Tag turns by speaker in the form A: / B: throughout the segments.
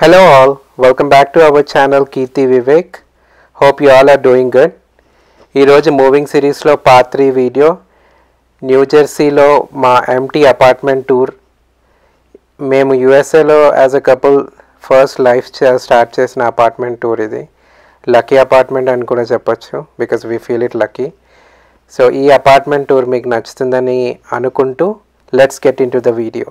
A: Hello all, welcome back to our channel Kirti Vivek. Hope you all are doing good. ఈ రోజు moving సిరీస్లో part 3 video new జెర్సీలో మా empty apartment tour. మేము యూఎస్ఏలో as a couple first life start చేసిన apartment tour. ఇది lucky apartment అని కూడా చెప్పొచ్చు because we feel it lucky. So ఈ అపార్ట్మెంట్ టూర్ మీకు నచ్చుతుందని అనుకుంటూ let's get into the video.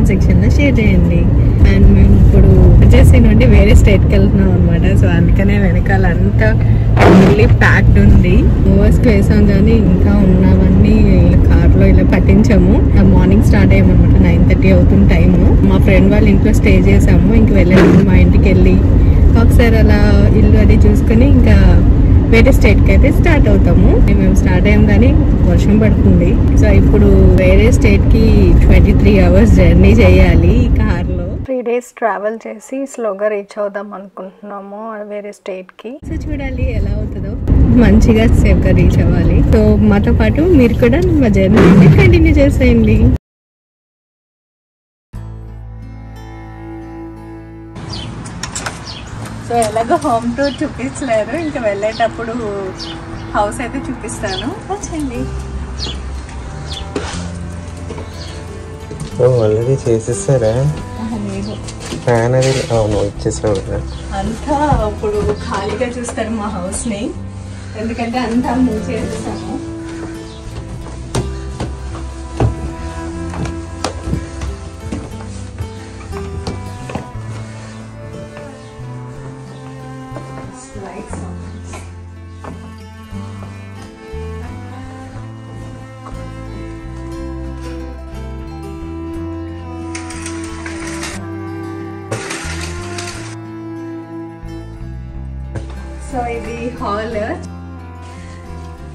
B: సెక్షన్లో షేర్ చేయండి. అండ్ మేము ఇప్పుడు జెర్సీ నుండి వేరే స్టేట్కి వెళ్తున్నాం అనమాట. సో అందుకనే వెనకాల అంతా ఫుల్లీ ప్యాక్డ్ ఉంది. ఓవర్స్కి వేసాం కానీ ఇంకా ఉన్నవన్నీ కార్లో ఇలా పట్టించాము. Morning start అయ్యామన్నమాట. 9:30 అవుతుంది టైము. మా ఫ్రెండ్ వాళ్ళ ఇంట్లో స్టే చేసాము. ఇంక వెళ్ళాము మా ఇంటికి వెళ్ళి ఒకసారి అలా ఇల్లు అది చూసుకొని ఇంకా వేరే స్టేట్కి అయితే స్టార్ట్ అవుతాము. మేము స్టార్ట్ అయ్యాం కానీ వర్షం పడుతుంది. సో ఇప్పుడు వేరే స్టేట్కి 23 hours జర్నీ చేయాలి ఈ కార్లో.
C: 3 days ట్రావెల్ చేసి స్లోగా రీచ్ అవుదాం అనుకుంటున్నాము వేరే స్టేట్కి.
B: సో చూడాలి ఎలా అవుతుందో. మంచిగా సేఫ్గా రీచ్ అవ్వాలి. సో మాతో పాటు మీరు కూడా మా జర్నీ కంటిన్యూ చేసేయండి. సో ఎలాగో హోమ్ టూర్ చూపించలేరు, ఇంకా వెళ్ళేటప్పుడు హౌస్ అయితే చూపిస్తాను. వచ్చండి.
A: ఆల్రెడీ చేసేసారా? ఫ్యాన్ అది వచ్చేసాడు.
B: అంతా ఇప్పుడు ఖాళీగా చూస్తారు మా హౌస్ని, ఎందుకంటే అంతా మూవ్ చేసేసాము. సో ఇది హాల్.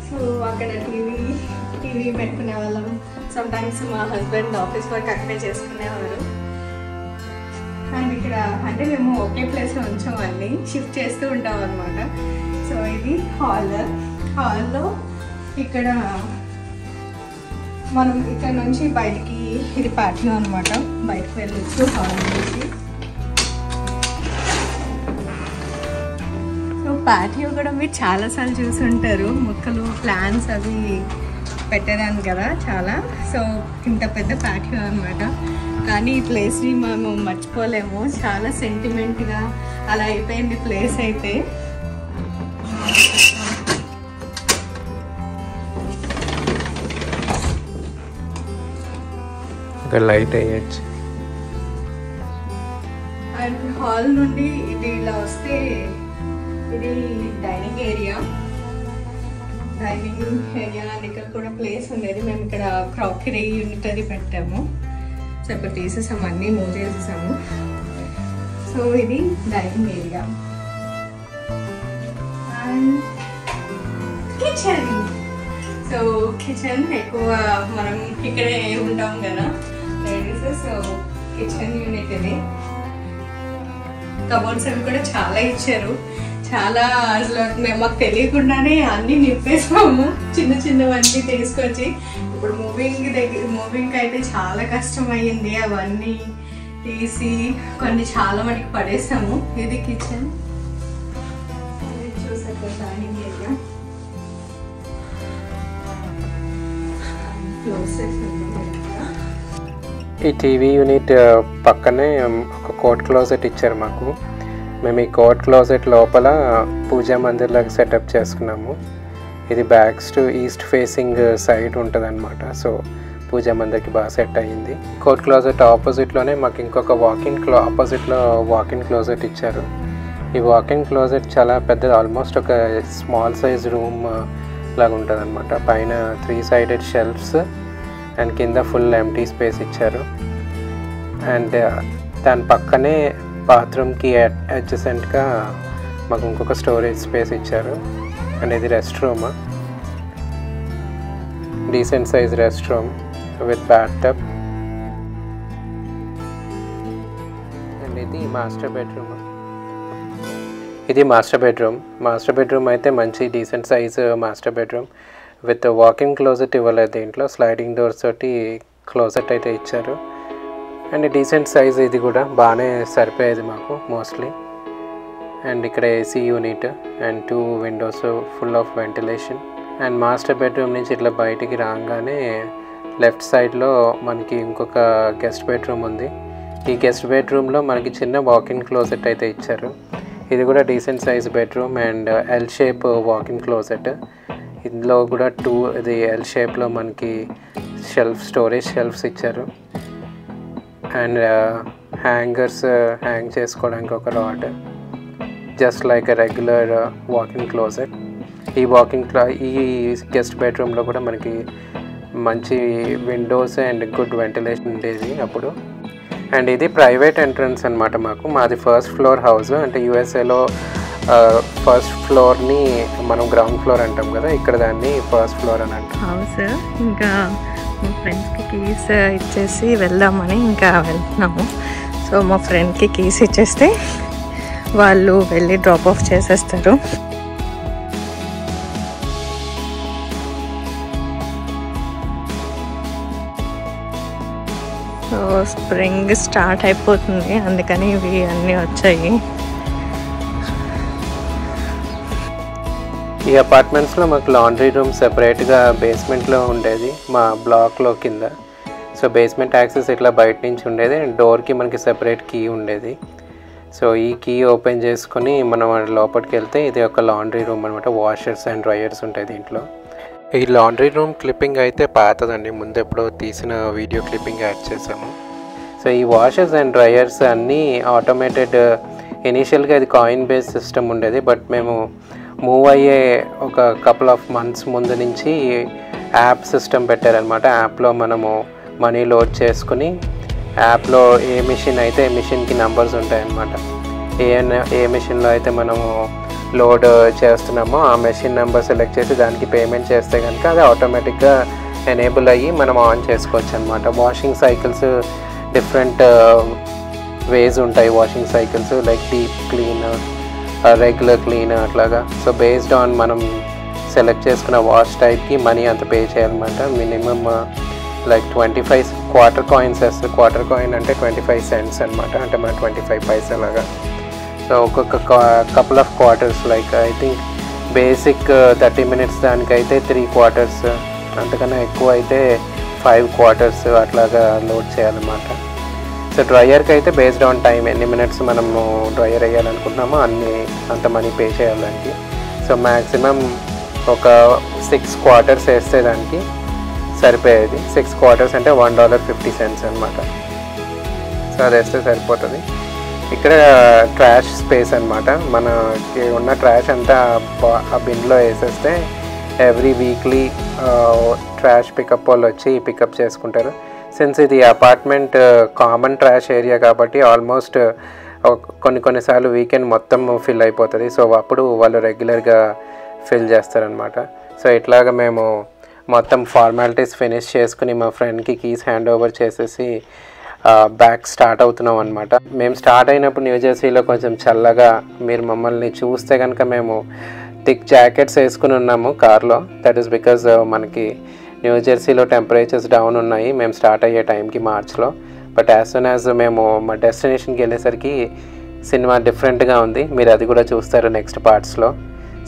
B: సో అక్కడ టీవీ పెట్టుకునే వాళ్ళం. సమ్ టైమ్స్ మా హస్బెండ్ ఆఫీస్ వర్క్ అక్కడే చేసుకునేవారు. అండ్ ఇక్కడ అంటే మేము ఒకే ప్లేస్లో ఉంచాం, అన్నీ షిఫ్ట్ చేస్తూ ఉంటాం అనమాట. సో ఇది హాల్లో ఇక్కడ మనం ఇక్కడ నుంచి బయటికి, ఇది పార్టీలో అనమాట, బయటకు వెళ్ళొచ్చు హాల్ నుంచి. పాటియో కూడా మీరు చాలాసార్లు చూసి ఉంటారు. మొక్కలు ప్లాంట్స్ అవి పెట్టేదాన్ని కదా చాలా. సో ఇంత పెద్ద పాటియో అనమాట. కానీ ఈ ప్లేస్ని మేము మర్చిపోలేము. చాలా సెంటిమెంట్గా అలా అయిపోయింది ప్లేస్ అయితే.
A: లైట్ అయ్యచ్చు.
B: అండ్ హాల్ నుండి ఇది ఇలా వస్తే ఇది డైనింగ్ ఏరియా. అండ్ ఇక్కడ కూడా ప్లేస్ ఉండేది. మేము ఇక్కడ క్రాకరీ యూనిట్ అది పెట్టాము. సో ఇప్పుడు తీసేసాము, అన్నీ మూవ్ చేసేసాము. సో ఇది dining area and kitchen. So kitchen ఎక్కువ మనం ఇక్కడే ఉంటాం కదా లేడీస్. సో కిచెన్ యూనిట్ ఇది. కబోర్డ్స్ అవి కూడా చాలా ఇచ్చారు. చాలా అసలు మేము మాకు తెలియకుండానే అన్నీ నింపేసాము, చిన్న చిన్నవన్నీ తీసుకొచ్చి. ఇప్పుడు మూవింగ్ అయితే చాలా కష్టం అయ్యింది. అవన్నీ తీసి కొన్ని చాలా మటుకు పడేసాము. ఇది కిచెన్. చూసాక డైనింగ్ ఏరియా
A: ఈ టీవీ యూనిట్ పక్కనే ఒక కోట్ క్లోజెట్ ఇచ్చారు మాకు. మేము ఈ కోట్ క్లోజెట్ లోపల పూజా మందిర్ లాగా సెటప్ చేసుకున్నాము. ఇది backs to east facing side ఉంటుంది అనమాట. సో పూజా మందిర్కి బాగా సెట్ అయ్యింది. కోట్ క్లోజెట్ ఆపోజిట్లోనే మాకు ఇంకొక ఆపోజిట్లో వాకిన్ క్లోజెట్ ఇచ్చారు. ఈ వాకిన్ క్లోజెట్ చాలా పెద్దది, ఆల్మోస్ట్ ఒక స్మాల్ సైజ్ రూమ్ లాగా ఉంటుంది అనమాట. పైన 3 సైడెడ్ షెల్ఫ్స్ అండ్ కింద ఫుల్ ఎంటీ స్పేస్ ఇచ్చారు. అండ్ దాని పక్కనే బాత్రూమ్కి అడ్జసెంట్గా మాకు ఇంకొక స్టోరేజ్ స్పేస్ ఇచ్చారు. అండ్ ఇది rest room, decent size rest room with bath tub. And ఇది మాస్టర్ బెడ్రూమ్. ఇది మాస్టర్ బెడ్రూమ్ అయితే మంచి decent size master bedroom with walking closet ఇవ్వలేదు, దీంట్లో స్లైడింగ్ డోర్స్ తోటి క్లోజెట్ అయితే ఇచ్చారు. అండ్ డీసెంట్ సైజ్, ఇది కూడా బాగానే సరిపోయేది మాకు మోస్ట్లీ. అండ్ ఇక్కడ AC unit and 2 Windows full of ventilation. And master bedroom నుంచి ఇట్లా బయటికి రాగానే లెఫ్ట్ సైడ్లో మనకి ఇంకొక గెస్ట్ బెడ్రూమ్ ఉంది. ఈ గెస్ట్ బెడ్రూమ్లో మనకి చిన్న వాకింగ్ క్లోజెట్ అయితే ఇచ్చారు. ఇది కూడా decent size bedroom and L shape walking closet. ఇందులో కూడా ఇది ఎల్ షేప్లో మనకి స్టోరేజ్ షెల్ఫ్స్ ఇచ్చారు. అండ్ హ్యాంగర్స్ హ్యాంగ్ చేసుకోవడానికి ఒక rod, just like a regular walking closet. ఈ గెస్ట్ బెడ్రూమ్లో కూడా మనకి మంచి విండోస్ అండ్ గుడ్ వెంటిలేషన్ ఉండేది అప్పుడు. అండ్ ఇది ప్రైవేట్ ఎంట్రన్స్ అనమాట. మాది ఫస్ట్ ఫ్లోర్ హౌస్, అంటే యూఎస్ఏలో ఫస్ట్ ఫ్లోర్ని మనం గ్రౌండ్ ఫ్లోర్ అంటాం కదా, ఇక్కడ దాన్ని ఫస్ట్ ఫ్లోర్ అని అంటాం.
C: హౌస్ ఇంకా మా ఫ్రెండ్స్కి కీస్ ఇచ్చేసి వెళ్దామని ఇంకా వెళ్తున్నాము. సో మా ఫ్రెండ్కి కీస్ ఇచ్చేస్తే వాళ్ళు వెళ్ళి డ్రాప్ ఆఫ్ చేసేస్తారు. సో స్ప్రింగ్ స్టార్ట్ అయిపోతుంది, అందుకని ఇవి అన్నీ వచ్చాయి.
A: ఈ అపార్ట్మెంట్స్లో మాకు లాండ్రీ రూమ్ సెపరేట్గా బేస్మెంట్లో ఉండేది మా బ్లాక్లో కింద. సో బేస్మెంట్ యాక్సెస్ ఇట్లా బయట నుంచి ఉండేది అండ్ డోర్కి మనకి సెపరేట్ కీ ఉండేది. సో ఈ కీ ఓపెన్ చేసుకొని మనం లోపలికి వెళ్తే ఇది ఒక లాండ్రీ రూమ్ అనమాట. వాషర్స్ అండ్ డ్రయర్స్ ఉంటాయి దీంట్లో. ఈ లాండ్రీ రూమ్ క్లిప్పింగ్ అయితే పాతదండి, ముందు ఎప్పుడో తీసిన వీడియో క్లిప్పింగ్ యాడ్ చేసాము. సో ఈ వాషర్స్ అండ్ డ్రయర్స్ అన్నీ ఆటోమేటెడ్. ఇనీషియల్గా ఇది కాయిన్ బేస్డ్ సిస్టమ్ ఉండేది, బట్ మేము మూవ్ అయ్యే ఒక కపుల్ ఆఫ్ మంత్స్ ముందు నుంచి యాప్ సిస్టమ్ పెట్టారనమాట. యాప్లో మనము మనీ లోడ్ చేసుకుని యాప్లో ఏ మిషన్ అయితే మిషన్కి నెంబర్స్ ఉంటాయన్నమాట. ఏ మిషన్లో అయితే మనము లోడ్ చేస్తున్నామో ఆ మెషిన్ నెంబర్ సెలెక్ట్ చేసి దానికి పేమెంట్ చేస్తే కనుక అది ఆటోమేటిక్గా ఎనేబుల్ అయ్యి మనం ఆన్ చేసుకోవచ్చు అనమాట. వాషింగ్ సైకిల్స్ డిఫరెంట్ వేస్ ఉంటాయి. Washing cycles like deep clean, regular clean అట్లాగా. సో బేస్డ్ ఆన్ మనం సెలెక్ట్ చేసుకున్న వాష్ టైప్కి మనీ అంత పే చేయాలన్నమాట. మినిమమ్ లైక్ 25 క్వార్టర్ కాయిన్స్ వేస్తారు. క్వార్టర్ కాయిన్ అంటే 25 cents అనమాట, అంటే మన 25 పైసలాగా. సో ఒక్కొక్క couple of quarters, like I think basic 30 minutes దానికైతే 3 quarters, అంతకన్నా ఎక్కువ అయితే 5 quarters అట్లాగా లోడ్ చేయాలన్నమాట. సో డ్రయర్కి అయితే బేస్డ్ ఆన్ టైం, ఎన్ని మినిట్స్ మనము డ్రయర్ వేయాలనుకుంటున్నామో అంత మనీ పే చేయాలి దానికి. సో మ్యాక్సిమం ఒక 6 quarters వేస్తే దానికి సరిపోయేది. 6 quarters అంటే $1.50 అనమాట. సో అది వేస్తే సరిపోతుంది. ఇక్కడ ట్రాష్ స్పేస్ అనమాట. మనకి ఉన్న ట్రాష్ అంతా ఆ బిన్లో వేసేస్తే ఎవ్రీ వీక్లీ ట్రాష్ పికప్ వాళ్ళు వచ్చి పికప్ చేసుకుంటారు. సిన్స్ ఇది అపార్ట్మెంట్ కామన్ ట్రాష్ ఏరియా కాబట్టి ఆల్మోస్ట్ కొన్నిసార్లు వీకెండ్ మొత్తం ఫిల్ అయిపోతుంది. సో అప్పుడు వాళ్ళు రెగ్యులర్గా ఫిల్ చేస్తారనమాట. సో ఇట్లాగా మేము మొత్తం ఫార్మాలిటీస్ ఫినిష్ చేసుకుని మా ఫ్రెండ్కి కీస్ హ్యాండ్ ఓవర్ చేసేసి బ్యాక్ స్టార్ట్ అవుతున్నాం అనమాట. మేము స్టార్ట్ అయినప్పుడు న్యూజెర్సీలో కొంచెం చల్లగా, మీరు మమ్మల్ని చూస్తే కనుక మేము థిక్ జాకెట్స్ వేసుకుని ఉన్నాము కార్లో. దట్ ఈస్ బికాజ్ మనకి న్యూజెర్సీలో టెంపరేచర్స్ డౌన్ ఉన్నాయి మేము స్టార్ట్ అయ్యే టైంకి, మార్చ్లో. బట్ యాజ్ సూన్ యాజ్ మేము మా డెస్టినేషన్కి వెళ్ళేసరికి సినిమా డిఫరెంట్గా ఉంది. మీరు అది కూడా చూస్తారు నెక్స్ట్ పార్ట్స్లో.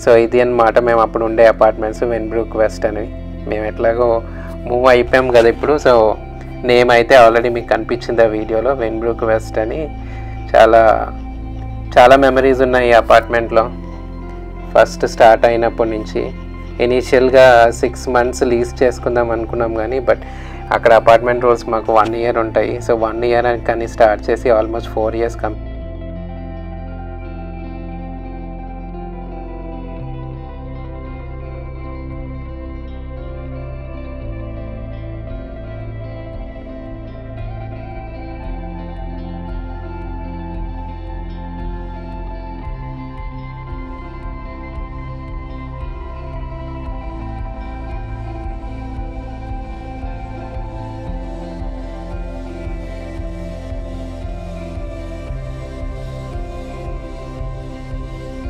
A: సో ఇది అన్నమాట మేము అప్పుడు ఉండే అపార్ట్మెంట్స్, వెన్బ్రూక్ వెస్ట్ అని. మేము ఎట్లాగో మూవ్ అయిపోయాం కదా ఇప్పుడు. సో నేమ్ అయితే ఆల్రెడీ మీకు కనిపించింది ఆ వీడియోలో, వెన్బ్రూక్ వెస్ట్ అని. చాలా చాలా మెమరీస్ ఉన్నాయి ఈ అపార్ట్మెంట్లో ఫస్ట్ స్టార్ట్ అయినప్పటి నుంచి. ఇనీషియల్గా 6 months లీజ్ చేసుకుందాం అనుకున్నాం కానీ, బట్ అక్కడ అపార్ట్మెంట్ రూల్స్ మాకు 1 year ఉంటాయి. సో 1 year కానీ స్టార్ట్ చేసి almost 4 years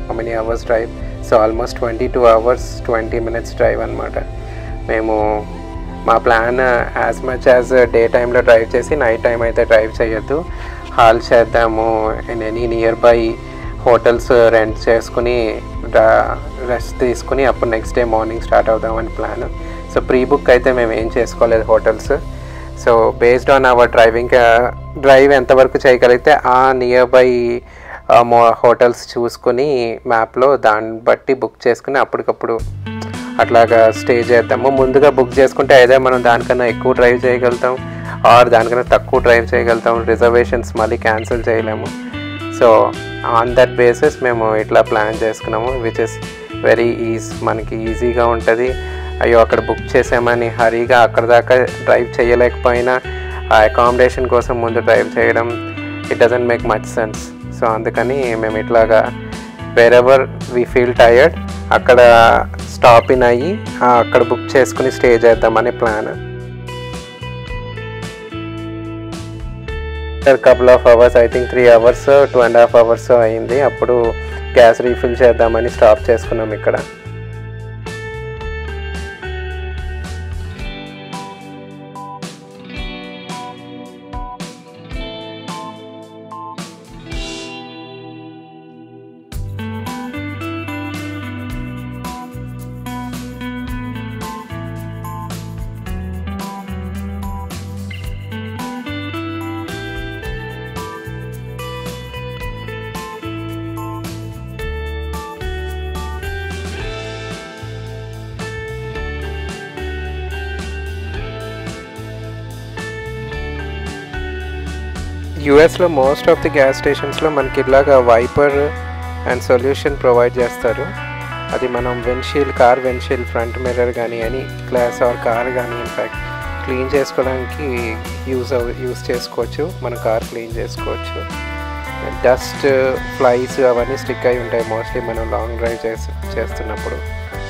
A: how many hours drive, so almost 22 hours 20 minutes drive అనమాట. మేము మా plan as much as day టైంలో డ్రైవ్ చేసి నైట్ టైం అయితే డ్రైవ్ చేయొద్దు, హాల్ చేద్దాము in any near by hotels rent చేసుకుని రెస్ట్ తీసుకుని అప్పుడు నెక్స్ట్ డే మార్నింగ్ స్టార్ట్ అవుదామని ప్లాన్. సో ప్రీ బుక్ అయితే మేము ఏం చేసుకోలేదు hotels. So based on hour drive ఎంతవరకు చేయగలిగితే ఆ నియర్ బై హోటల్స్ చూసుకుని మ్యాప్లో దాన్ని బట్టి బుక్ చేసుకుని అప్పటికప్పుడు అట్లాగా స్టే చేద్దాము. ముందుగా బుక్ చేసుకుంటే అయితే మనం దానికన్నా ఎక్కువ డ్రైవ్ చేయగలుగుతాం ఆర్ దానికన్నా తక్కువ డ్రైవ్ చేయగలుగుతాం, రిజర్వేషన్స్ మళ్ళీ క్యాన్సిల్ చేయలేము. సో ఆన్ దట్ బేసిస్ మేము ఇట్లా ప్లాన్ చేసుకున్నాము, విచ్ ఇస్ వెరీ మనకి ఈజీగా ఉంటుంది. అయ్యో అక్కడ బుక్ చేసామని హరీగా అక్కడ దాకా డ్రైవ్ చేయలేకపోయినా ఆ అకామిడేషన్ కోసం ముందు డ్రైవ్ చేయడం it doesn't make much sense. So అందుకని మేము ఇట్లాగా వేరెవర్ వీ ఫీల్ టైర్డ్ అక్కడ స్టాప్ ఇన్ అయ్యి అక్కడ బుక్ చేసుకుని స్టే చేద్దామని plan. Couple of hours, I think 3 hours 2.5 hours అయింది. అప్పుడు గ్యాస్ రీఫిల్ చేద్దామని స్టాప్ చేసుకున్నాం ఇక్కడ. యూఎస్లో మోస్ట్ ఆఫ్ ది గ్యాస్ స్టేషన్స్లో మనకి ఇలాగా వైపర్ అండ్ సొల్యూషన్ ప్రొవైడ్ చేస్తారు. అది మనం కార్ విండ్షీల్డ్ ఫ్రంట్ మిర్రర్ కానీ ఎనీ గ్లాస్ ఆర్ కార్ కానీ ఇన్ఫ్యాక్ట్ క్లీన్ చేసుకోవడానికి యూస్ చేసుకోవచ్చు. మన కార్ క్లీన్ చేసుకోవచ్చు. డస్ట్ ఫ్లైస్ అవన్నీ స్టిక్ అయి ఉంటాయి మోస్ట్లీ మనం లాంగ్ డ్రైవ్ చేస్తున్నప్పుడు.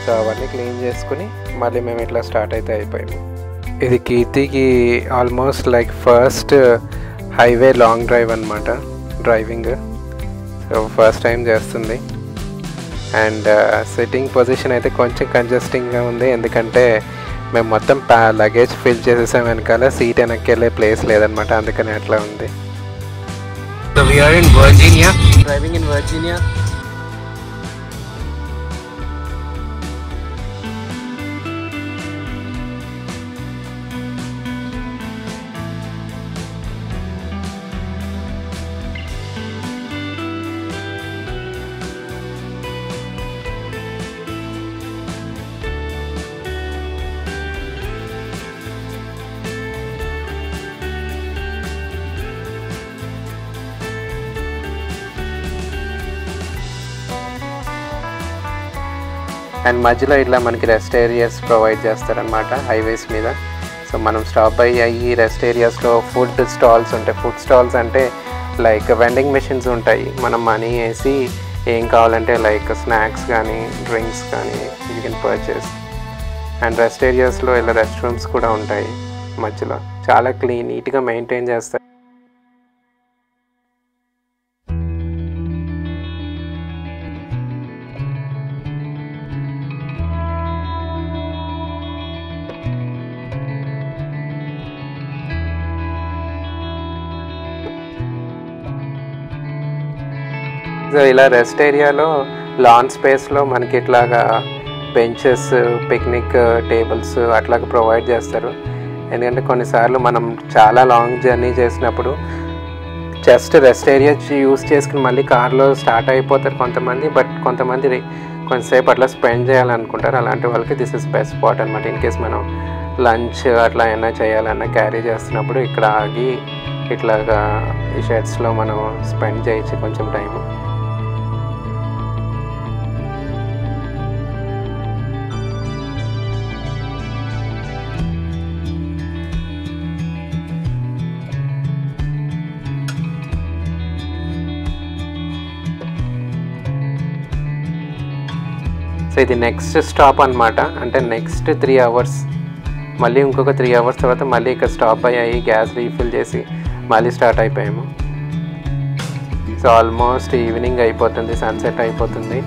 A: సో అవన్నీ క్లీన్ చేసుకుని మళ్ళీ మేము ఇట్లా స్టార్ట్ అయితే అయిపోయాము. ఇది కీర్తికి almost like first highway long drive అనమాట డ్రైవింగ్. సో ఫస్ట్ టైం చేస్తుంది. అండ్ సిట్టింగ్ పొజిషన్ అయితే కొంచెం కంజెస్టింగ్గా ఉంది, ఎందుకంటే మేము మొత్తం లగేజ్ ఫిల్ చేసేసాం. వెనకాల సీట్ వెనక్కి వెళ్ళే ప్లేస్ లేదనమాట, అందుకని అట్లా ఉంది. So we are in Virginia, driving in Virginia. And మధ్యలో ఇట్లా మనకి రెస్ట్ ఏరియాస్ ప్రొవైడ్ చేస్తారనమాట హైవేస్ మీద. సో మనం స్టాప్ అయ్యి రెస్ట్ ఏరియాస్లో ఫుడ్ స్టాల్స్ ఉంటాయి. ఫుడ్ స్టాల్స్ అంటే లైక్ వెండింగ్ మెషిన్స్ ఉంటాయి. మనం మనీ వేసి ఏం కావాలంటే లైక్ స్నాక్స్ కానీ డ్రింక్స్ కానీ you can purchase. And rest ఏరియాస్లో ఇలా రెస్ట్ రూమ్స్ కూడా ఉంటాయి మధ్యలో. చాలా నీట్గా మెయింటైన్ చేస్తారు. సో ఇలా రెస్ట్ ఏరియాలో లాన్ స్పేస్లో మనకి ఇట్లాగా బెంచెస్, పిక్నిక్ టేబుల్స్ అట్లాగా ప్రొవైడ్ చేస్తారు. ఎందుకంటే కొన్నిసార్లు మనం చాలా లాంగ్ జర్నీ చేసినప్పుడు జస్ట్ రెస్ట్ ఏరియా యూస్ చేసుకుని మళ్ళీ కార్లో స్టార్ట్ అయిపోతారు కొంతమంది. బట్ కొంతమంది కొంతసేపు అట్లా స్పెండ్ చేయాలనుకుంటారు. అలాంటి వాళ్ళకి దిస్ ఇస్ బెస్ట్ స్పాట్ అనమాట. ఇన్ కేస్ మనం లంచ్ అట్లా అయినా చేయాలన్నా క్యారీ చేస్తున్నప్పుడు ఇక్కడ ఆగి ఇట్లాగా ఈ షెడ్స్లో మనం స్పెండ్ చేయొచ్చు కొంచెం టైము. సో ఇది నెక్స్ట్ స్టాప్ అనమాట. అంటే నెక్స్ట్ 3 hours, మళ్ళీ ఇంకొక 3 hours తర్వాత మళ్ళీ ఇక్కడ స్టాప్ అయ్యాయి, గ్యాస్ రీఫిల్ చేసి మళ్ళీ స్టార్ట్ అయిపోయాము. సో ఆల్మోస్ట్ ఈవినింగ్ అయిపోతుంది, సన్సెట్ అయిపోతుంది.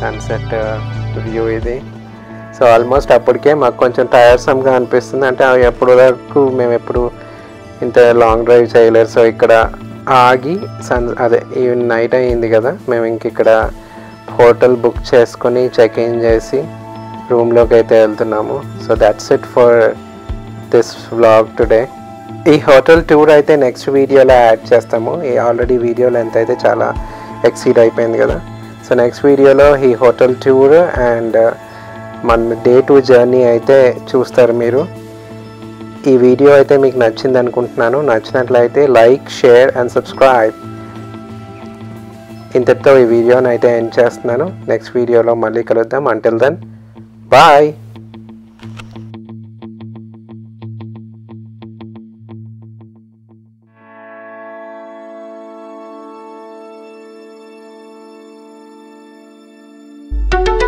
A: సన్సెట్ వ్యూ ఇది. సో ఆల్మోస్ట్ అప్పటికే మాకు కొంచెం టైర్సమ్గా అనిపిస్తుంది. అంటే ఎప్పుడు వరకు మేము ఎప్పుడు ఇంత లాంగ్ డ్రైవ్ చేయలేరు. సో ఇక్కడ ఆగి ఈ నైట్ అయ్యింది కదా, మేము ఇంక ఇక్కడ హోటల్ బుక్ చేసుకొని చెక్ ఇన్ చేసి రూమ్లోకి అయితే వెళ్తున్నాము. So that's it for this vlog today. ఈ హోటల్ టూర్ అయితే నెక్స్ట్ వీడియోలో యాడ్ చేస్తాము. ఈ ఆల్రెడీ వీడియో లెంత్ అయితే చాలా ఎక్సీడ్ అయిపోయింది కదా. సో నెక్స్ట్ వీడియోలో ఈ హోటల్ టూర్ అండ్ మన డే 2 జర్నీ అయితే చూస్తారు మీరు. ఈ వీడియో అయితే మీకు నచ్చింది అనుకుంటున్నాను. నచ్చినట్లయితే లైక్, షేర్ అండ్ సబ్స్క్రైబ్. ఇంతటితో ఈ వీడియోని అయితే ఎండ్ చేస్తున్నాను. నెక్స్ట్ వీడియోలో మళ్ళీ కలుద్దాం. Until then bye.
C: you.